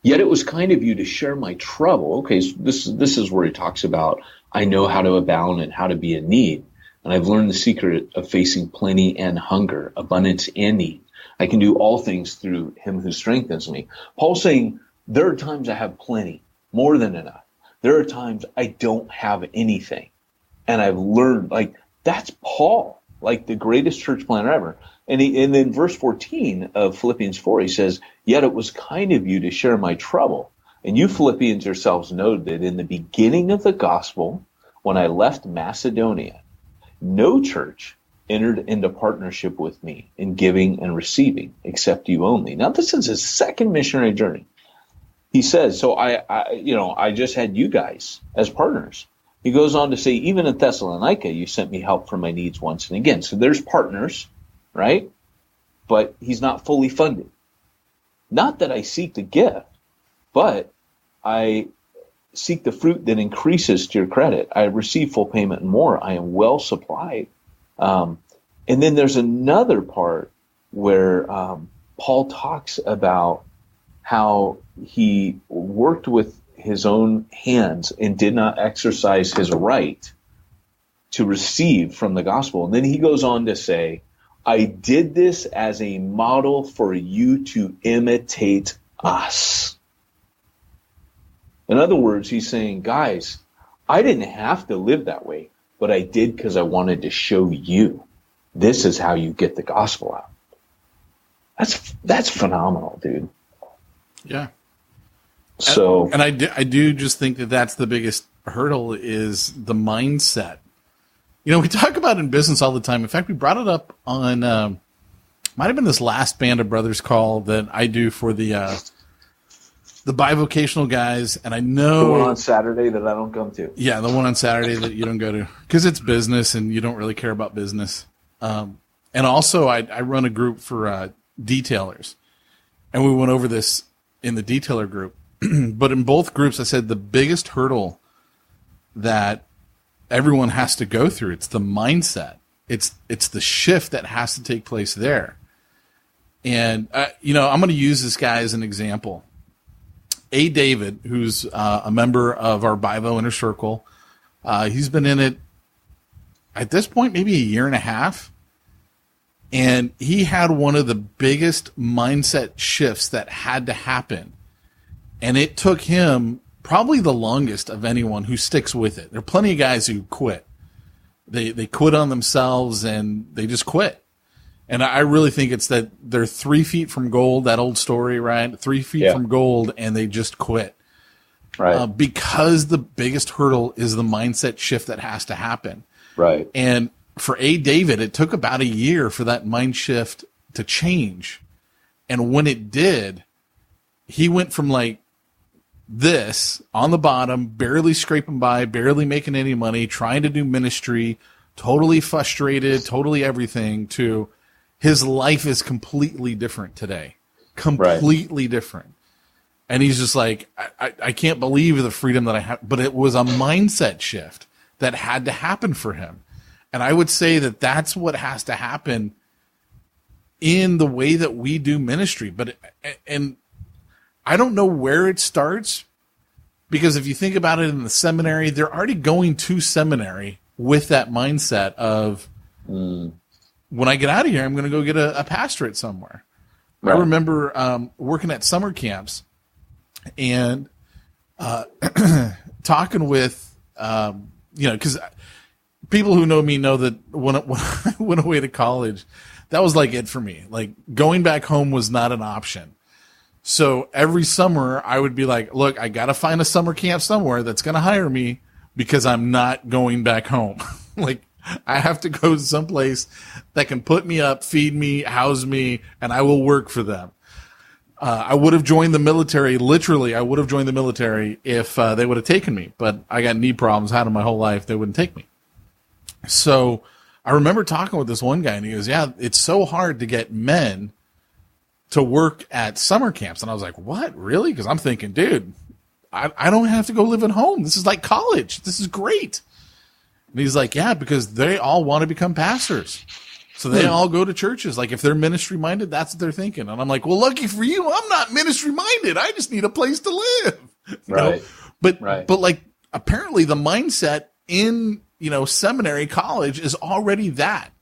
yet it was kind of you to share my trouble. Okay, so this is where he talks about, I know how to abound and how to be in need. And I've learned the secret of facing plenty and hunger, abundance and need. I can do all things through him who strengthens me. Paul's saying, there are times I have plenty, more than enough. There are times I don't have anything. And I've learned, that's Paul, the greatest church planner ever. And then verse 14 of Philippians 4, he says, yet it was kind of you to share my trouble. And you Philippians yourselves know that in the beginning of the gospel, when I left Macedonia, no church entered into partnership with me in giving and receiving except you only. Now, this is his second missionary journey. He says, so I just had you guys as partners. He goes on to say, even in Thessalonica, you sent me help for my needs once and again. So there's partners, right? But he's not fully funded. Not that I seek the gift, but I seek the fruit that increases to your credit. I receive full payment and more. I am well supplied. And then there's another part where Paul talks about how he worked with his own hands and did not exercise his right to receive from the gospel. And then he goes on to say, I did this as a model for you to imitate us. In other words, he's saying, guys, I didn't have to live that way, but I did because I wanted to show you this is how you get the gospel out. That's phenomenal, dude. Yeah. So, and I do just think that that's the biggest hurdle is the mindset. We talk about in business all the time. In fact, we brought it up on, might have been this last Band of Brothers call that I do for the bivocational guys. And I know the one on Saturday that I don't come to. Yeah. The one on Saturday that you don't go to because it's business and you don't really care about business. And also I run a group for, detailers, and we went over this in the detailer group. But in both groups, I said the biggest hurdle that everyone has to go through, it's the mindset. It's the shift that has to take place there. And, I'm going to use this guy as an example. A. David, who's a member of our Bivo Inner Circle, he's been in it at this point maybe a year and a half. And he had one of the biggest mindset shifts that had to happen. And it took him probably the longest of anyone who sticks with it. There are plenty of guys who quit. They quit on themselves and they just quit. And I really think it's that they're 3 feet from gold, that old story, right? 3 feet from gold, and they just quit. Right. Because the biggest hurdle is the mindset shift that has to happen. Right. And for A. David, it took about a year for that mind shift to change. And when it did, he went from like this on the bottom, barely scraping by, barely making any money, trying to do ministry, totally frustrated, totally everything, to his life is completely different today. Completely different. And he's just like, I can't believe the freedom that I have. But it was a mindset shift that had to happen for him. And I would say that that's what has to happen in the way that we do ministry. But, and I don't know where it starts, because if you think about it in the seminary, they're already going to seminary with that mindset of, when I get out of here, I'm going to go get a pastorate somewhere. Right. I remember working at summer camps and talking with, because people who know me know that when I went away to college, that was like it for me. Like going back home was not an option. So every summer I would be like, look, I got to find a summer camp somewhere that's going to hire me because I'm not going back home. Like I have to go to someplace that can put me up, feed me, house me, and I will work for them. I would have joined the military. Literally, I would have joined the military if they would have taken me. But I got knee problems, had them my whole life. They wouldn't take me. So I remember talking with this one guy, and he goes, yeah, it's so hard to get men to work at summer camps. And I was like, what, really? Because I'm thinking, dude, I don't have to go live at home. This is like college. This is great. And he's like, yeah, because they all want to become pastors. So they all go to churches. Like if they're ministry minded, that's what they're thinking. And I'm like, well, lucky for you, I'm not ministry minded. I just need a place to live. Right. But like apparently the mindset in, seminary, college is already that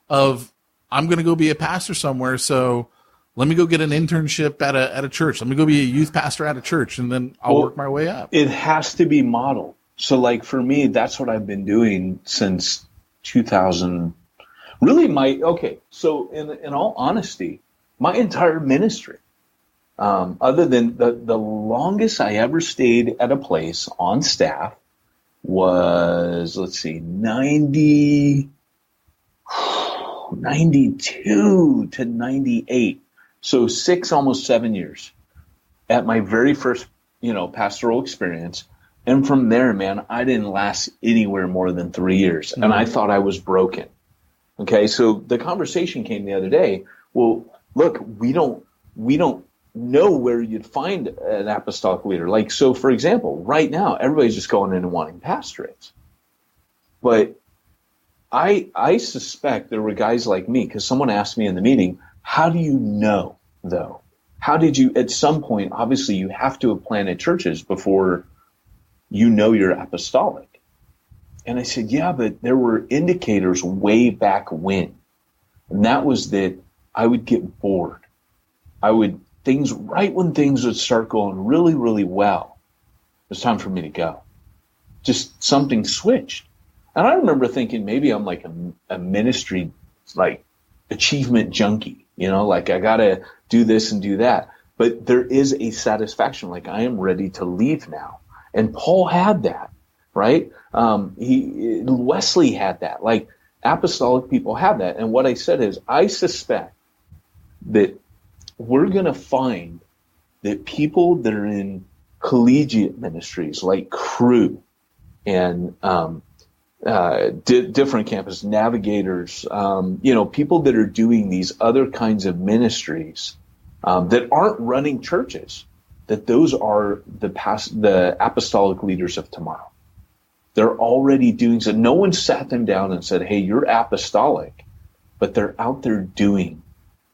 of I'm going to go be a pastor somewhere. So let me go get an internship at a church. Let me go be a youth pastor at a church, and then I'll work my way up. It has to be modeled. So like for me, that's what I've been doing since 2000. Really so in all honesty, my entire ministry, other than the longest I ever stayed at a place on staff was, 92 to 98. So 6, almost 7 years at my very first, pastoral experience. And from there, man, I didn't last anywhere more than 3 years. And I thought I was broken. Okay. So the conversation came the other day. Well, look, we don't know where you'd find an apostolic leader. Like, so for example, right now, everybody's just going in and wanting pastorates. But I suspect there were guys like me, because someone asked me in the meeting, how do you know, though? How did you, at some point, obviously you have to have planted churches before you know you're apostolic. And I said, yeah, but there were indicators way back when. And that was that I would get bored. Right when things would start going really, really well, it was time for me to go. Just something switched. And I remember thinking maybe I'm like a ministry, like achievement junkie, like I got to do this and do that. But there is a satisfaction, like I am ready to leave now. And Paul had that, right? Wesley had that, like apostolic people have that. And what I said is, I suspect that we're going to find that people that are in collegiate ministries like Crew and different campus navigators, people that are doing these other kinds of ministries that aren't running churches, that those are the apostolic leaders of tomorrow. They're already doing so. No one sat them down and said, hey, you're apostolic, but they're out there doing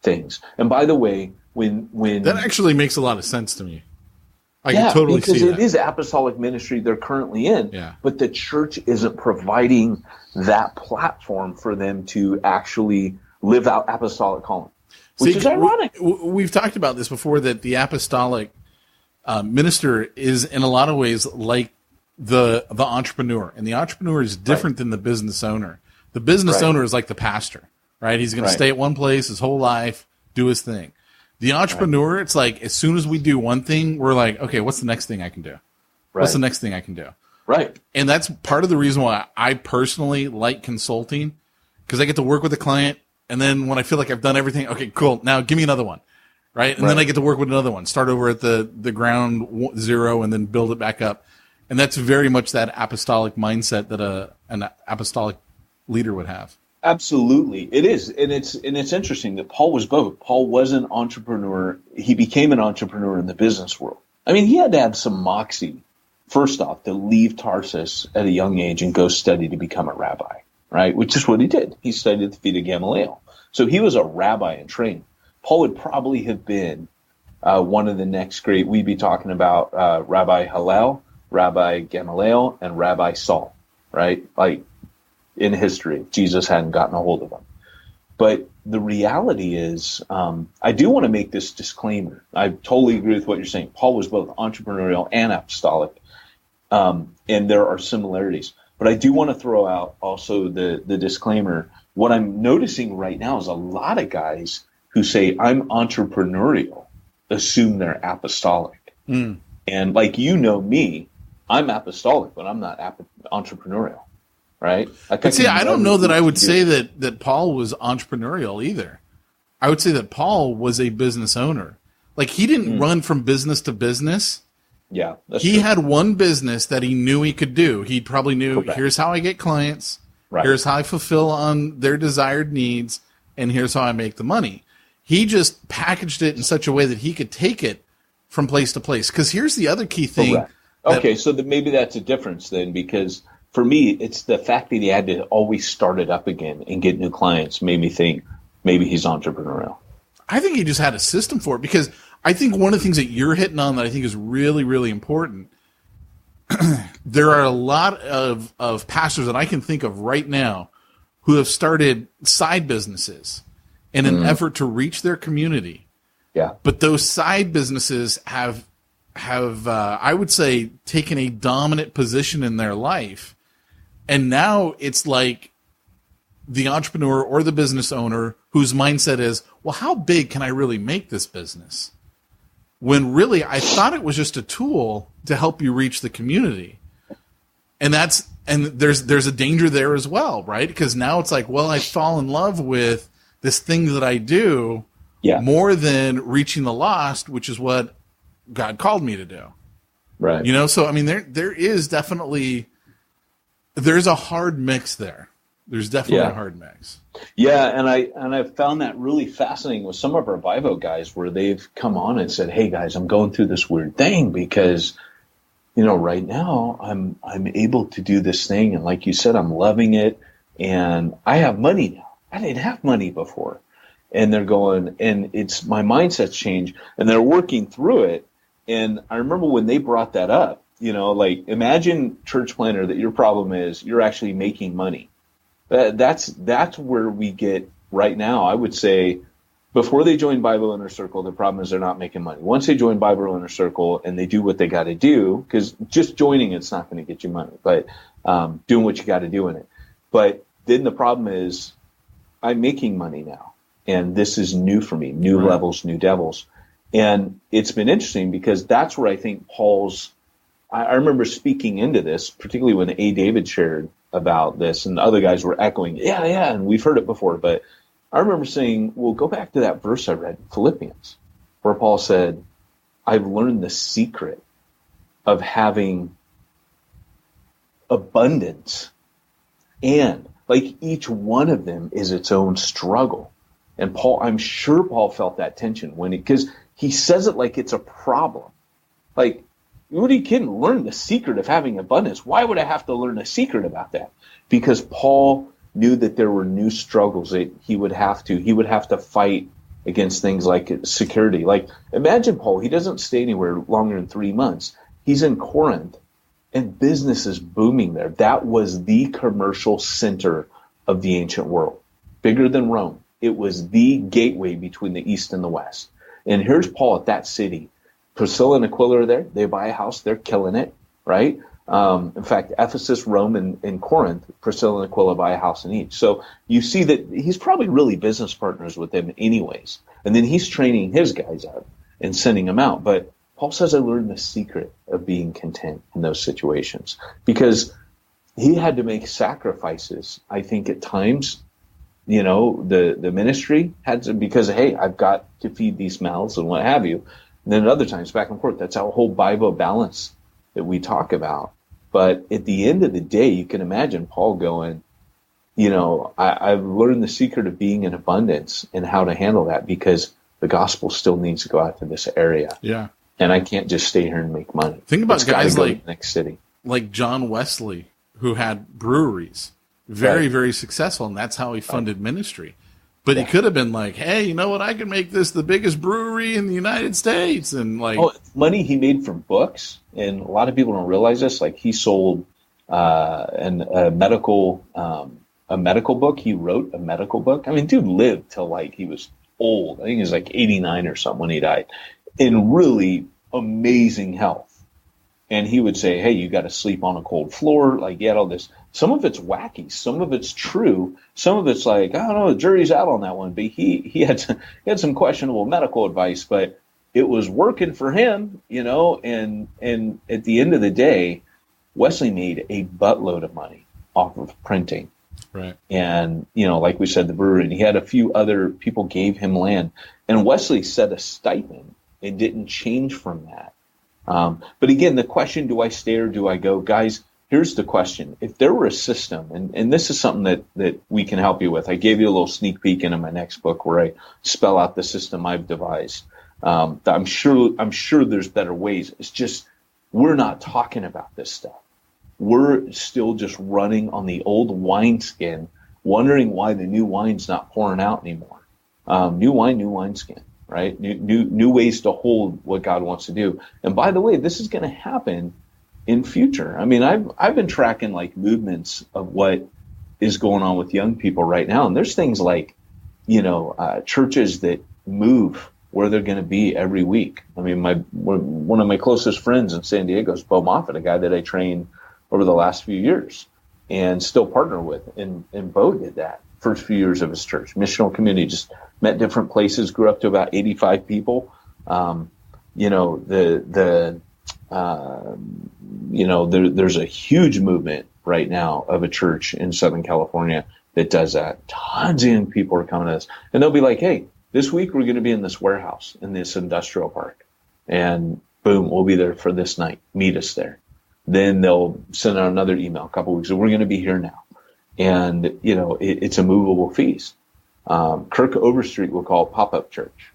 things. And by the way, when that actually makes a lot of sense to me. I can totally see that. Because it is apostolic ministry they're currently in, but the church isn't providing that platform for them to actually live out apostolic calling, which is ironic. We've talked about this before, that the apostolic minister is in a lot of ways like the entrepreneur, and the entrepreneur is different than the business owner. The business owner is like the pastor, right? He's going to stay at one place his whole life, do his thing. The entrepreneur, it's like as soon as we do one thing, we're like, okay, what's the next thing I can do? What's the next thing I can do? Right. And that's part of the reason why I personally like consulting, because I get to work with a client, and then when I feel like I've done everything, okay, cool, now give me another one, right? And then I get to work with another one, start over at the ground zero, and then build it back up. And that's very much that apostolic mindset that an apostolic leader would have. Absolutely. It is. And it's interesting that Paul was both. Paul was an entrepreneur. He became an entrepreneur in the business world. I mean, he had to have some moxie, first off, to leave Tarsus at a young age and go study to become a rabbi, right? Which is what he did. He studied at the feet of Gamaliel. So he was a rabbi in training. Paul would probably have been one of the next great, we'd be talking about Rabbi Hillel, Rabbi Gamaliel, and Rabbi Saul, right? Like, in history, Jesus hadn't gotten a hold of them. But the reality is, I do want to make this disclaimer. I totally agree with what you're saying. Paul was both entrepreneurial and apostolic, and there are similarities. But I do want to throw out also the disclaimer. What I'm noticing right now is a lot of guys who say, I'm entrepreneurial, assume they're apostolic. And like, me, I'm apostolic, but I'm not entrepreneurial. Right. But see, I don't know that I would say that Paul was entrepreneurial either. I would say that Paul was a business owner. Like, he didn't run from business to business. Yeah. He had one business that he knew he could do. He probably knew, here's how I get clients. Right. Here's how I fulfill on their desired needs. And here's how I make the money. He just packaged it in such a way that he could take it from place to place. Because here's the other key thing. Okay. So maybe that's a difference then, because for me, it's the fact that he had to always start it up again and get new clients made me think maybe he's entrepreneurial. I think he just had a system for it, because I think one of the things that you're hitting on that I think is really, really important, there are a lot of pastors that I can think of right now who have started side businesses in an effort to reach their community. Yeah. But those side businesses have I would say, taken a dominant position in their life. And now it's like the entrepreneur or the business owner whose mindset is, well, how big can I really make this business? When really, I thought it was just a tool to help you reach the community. And there's a danger there as well, right? Because now it's like, well, I fall in love with this thing that I do more than reaching the lost, which is what God called me to do. Right. You know, so I mean, there is definitely, there's a hard mix there. There's definitely a hard mix. Yeah, and I've found that really fascinating with some of our Bivo guys, where they've come on and said, "Hey guys, I'm going through this weird thing because, you know, right now I'm able to do this thing, and like you said, I'm loving it, and I have money now. I didn't have money before." And they're going, and it's my mindset's changed, and they're working through it. And I remember when they brought that up, you know, like, imagine, church planner, that your problem is you're actually making money. That's where we get right now. I would say before they join Bible Inner Circle, the problem is they're not making money. Once they join Bible Inner Circle and they do what they got to do, because just joining it's not going to get you money, but doing what you got to do in it. But then the problem is I'm making money now, and this is new for me, new levels, new devils. And it's been interesting because that's where I think Paul's, I remember speaking into this, particularly when A. David shared about this, and other guys were echoing, yeah, and we've heard it before. But I remember saying, well, go back to that verse I read in Philippians, where Paul said, I've learned the secret of having abundance. And like each one of them is its own struggle. And I'm sure Paul felt that tension because he says it like it's a problem. Like, what are you kidding? Learn the secret of having abundance. Why would I have to learn a secret about that? Because Paul knew that there were new struggles that he would have to fight against things like security. Like, imagine Paul, he doesn't stay anywhere longer than 3 months. He's in Corinth, and business is booming there. That was the commercial center of the ancient world, bigger than Rome. It was the gateway between the East and the West. And here's Paul at that city. Priscilla and Aquila are there. They buy a house. They're killing it, right? In fact, Ephesus, Rome, and Corinth, Priscilla and Aquila buy a house in each. So you see that he's probably really business partners with them anyways. And then he's training his guys up and sending them out. But Paul says, I learned the secret of being content in those situations because he had to make sacrifices. I think at times, you know, the ministry had to, because, hey, I've got to feed these mouths and what have you. And then at other times back and forth, that's our whole Bible balance that we talk about. But at the end of the day, you can imagine Paul going, you know, I've learned the secret of being in abundance and how to handle that because the gospel still needs to go out to this area. Yeah. And I can't just stay here and make money. Think about guys like next city, like John Wesley, who had breweries, very, right. very successful, and that's how he funded ministry. But he could have been like, hey, you know what? I can make this the biggest brewery in the United States. And like, money he made from books. And a lot of people don't realize this. Like he sold a medical book. He wrote a medical book. I mean, dude lived till like he was old. I think he was like 89 or something when he died in really amazing health. And he would say, hey, you got to sleep on a cold floor. Like he had all this. Some of it's wacky. Some of it's true. Some of it's like, I don't know, the jury's out on that one. But he had some questionable medical advice, but it was working for him, you know. And at the end of the day, Wesley made a buttload of money off of printing. Right. And, you know, like we said, the brewery, and he had a few other people gave him land. And Wesley set a stipend. It didn't change from that. But again, the question, do I stay or do I go? Guys, here's the question. If there were a system, and this is something that we can help you with. I gave you a little sneak peek into my next book where I spell out the system I've devised. I'm sure there's better ways. It's just we're not talking about this stuff. We're still just running on the old wineskin, wondering why the new wine's not pouring out anymore. New wine, new wineskin. Right? New ways to hold what God wants to do. And by the way, this is going to happen in future. I mean, I've been tracking like movements of what is going on with young people right now. And there's things like, you know, churches that move where they're going to be every week. I mean, one of my closest friends in San Diego is Bo Moffitt, a guy that I trained over the last few years and still partner with. And Bo did that first few years of his church. Missional community, just met different places, grew up to about 85 people. You know, there's a huge movement right now of a church in Southern California that does that. Tons of young people are coming to us. And they'll be like, hey, this week we're going to be in this warehouse in this industrial park. And boom, we'll be there for this night. Meet us there. Then they'll send out another email a couple of weeks. So we're going to be here now. And, you know, it's a movable feast. Kirk Overstreet will call it pop-up church.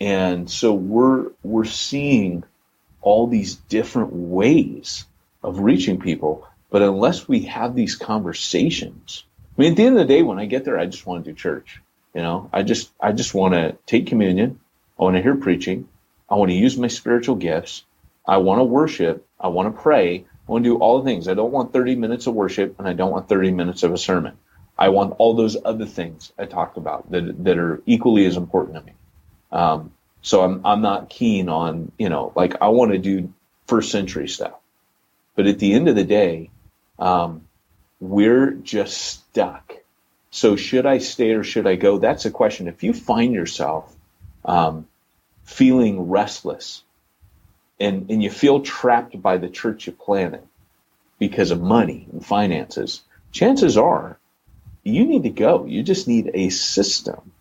And so we're seeing all these different ways of reaching people. But unless we have these conversations, I mean, at the end of the day, when I get there, I just want to do church. You know, I just want to take communion. I want to hear preaching. I want to use my spiritual gifts. I want to worship. I want to pray. I want to do all the things. I don't want 30 minutes of worship, and I don't want 30 minutes of a sermon. I want all those other things I talked about that are equally as important to me. So I'm not keen on, you know, like I want to do first century stuff. But at the end of the day, we're just stuck. So should I stay or should I go? That's a question. If you find yourself feeling restless and you feel trapped by the church you planted because of money and finances, chances are you need to go. You just need a system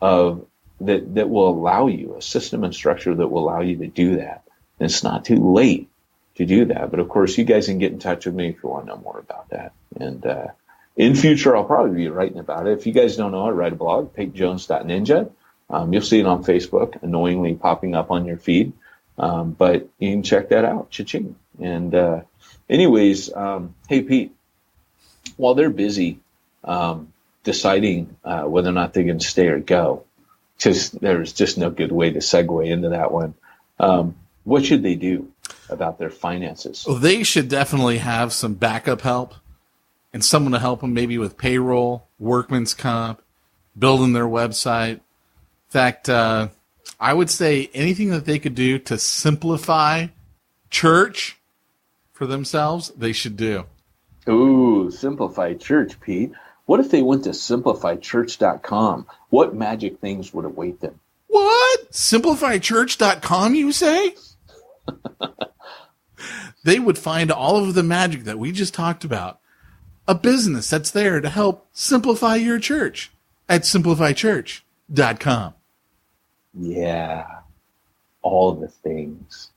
of that will allow you, a system and structure that will allow you to do that. And it's not too late to do that. But of course, you guys can get in touch with me if you want to know more about that. And in future, I'll probably be writing about it. If you guys don't know, I write a blog, PateJones.ninja. You'll see it on Facebook, annoyingly popping up on your feed. But you can check that out. Cha-ching. And anyways, hey, Pete, while they're busy deciding whether or not they're going to stay or go, because there's just no good way to segue into that one, what should they do about their finances? Well, they should definitely have some backup help and someone to help them maybe with payroll, workman's comp, building their website. In fact, I would say anything that they could do to simplify church for themselves, they should do. Ooh, Simplify Church, Pete. What if they went to simplifychurch.com? What magic things would await them? What? Simplifychurch.com, you say? They would find all of the magic that we just talked about. A business that's there to help simplify your church at simplifychurch.com. Yeah, all the things.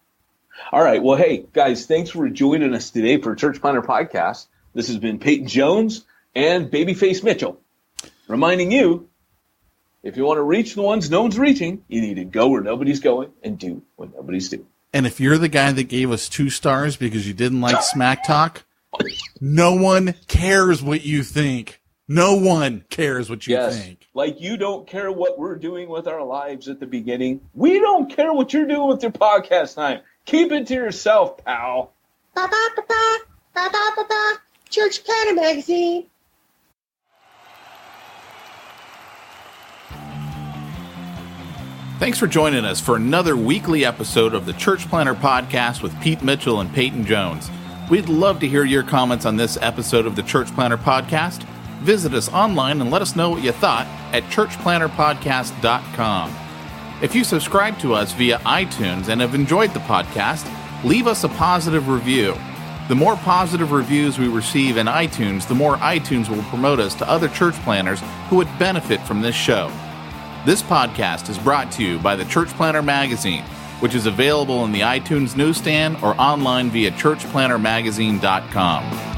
All right. Well, hey, guys, thanks for joining us today for Church Planter Podcast. This has been Peyton Jones and Babyface Mitchell, reminding you, if you want to reach the ones no one's reaching, you need to go where nobody's going and do what nobody's doing. And if you're the guy that gave us 2 stars because you didn't like Smack Talk, no one cares what you think. No one cares what you think. Like you don't care what we're doing with our lives at the beginning. We don't care what you're doing with your podcast time. Keep it to yourself, pal. Church Planter Magazine. Thanks for joining us for another weekly episode of the Church Planter Podcast with Pete Mitchell and Peyton Jones. We'd love to hear your comments on this episode of the Church Planter Podcast. Visit us online and let us know what you thought at churchplanterpodcast.com. If you subscribe to us via iTunes and have enjoyed the podcast, leave us a positive review. The more positive reviews we receive in iTunes, the more iTunes will promote us to other church planners who would benefit from this show. This podcast is brought to you by the Church Planter Magazine, which is available in the iTunes newsstand or online via churchplantermagazine.com.